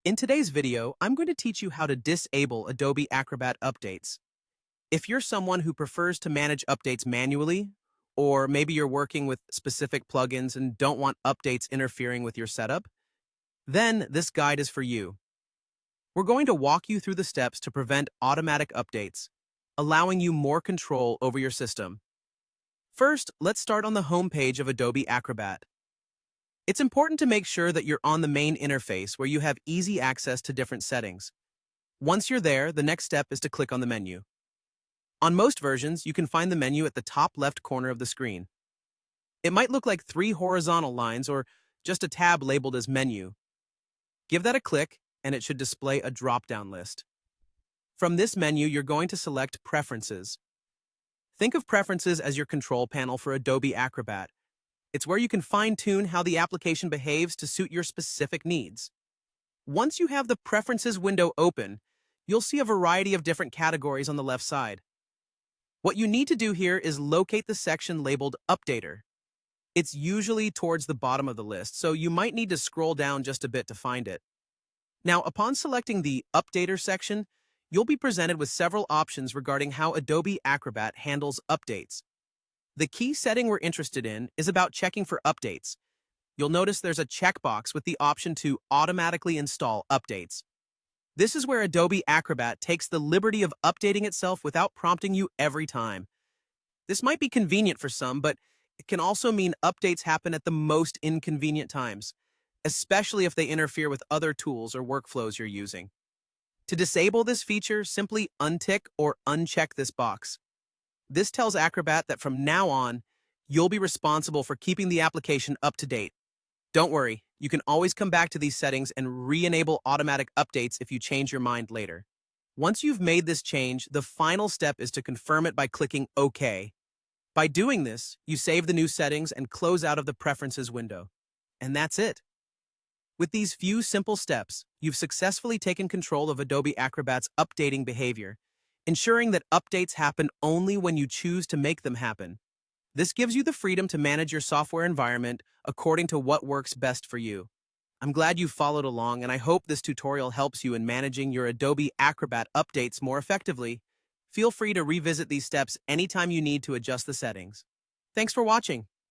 In today's video, I'm going to teach you how to disable Adobe Acrobat updates. If you're someone who prefers to manage updates manually, or maybe you're working with specific plugins and don't want updates interfering with your setup, then this guide is for you. We're going to walk you through the steps to prevent automatic updates, allowing you more control over your system. First, let's start on the home page of Adobe Acrobat. It's important to make sure that you're on the main interface where you have easy access to different settings. Once you're there, the next step is to click on the menu. On most versions, you can find the menu at the top left corner of the screen. It might look like 3 horizontal lines or just a tab labeled as Menu. Give that a click, and it should display a drop-down list. From this menu, you're going to select Preferences. Think of Preferences as your control panel for Adobe Acrobat. It's where you can fine-tune how the application behaves to suit your specific needs. Once you have the Preferences window open, you'll see a variety of different categories on the left side. What you need to do here is locate the section labeled Updater. It's usually towards the bottom of the list, so you might need to scroll down just a bit to find it. Now, upon selecting the Updater section, you'll be presented with several options regarding how Adobe Acrobat handles updates. The key setting we're interested in is about checking for updates. You'll notice there's a checkbox with the option to automatically install updates. This is where Adobe Acrobat takes the liberty of updating itself without prompting you every time. This might be convenient for some, but it can also mean updates happen at the most inconvenient times, especially if they interfere with other tools or workflows you're using. To disable this feature, simply untick or uncheck this box. This tells Acrobat that from now on, you'll be responsible for keeping the application up to date. Don't worry, you can always come back to these settings and re-enable automatic updates if you change your mind later. Once you've made this change, the final step is to confirm it by clicking OK. By doing this, you save the new settings and close out of the Preferences window. And that's it. With these few simple steps, you've successfully taken control of Adobe Acrobat's updating behavior, ensuring that updates happen only when you choose to make them happen. This gives you the freedom to manage your software environment according to what works best for you. I'm glad you followed along, and I hope this tutorial helps you in managing your Adobe Acrobat updates more effectively. Feel free to revisit these steps anytime you need to adjust the settings. Thanks for watching.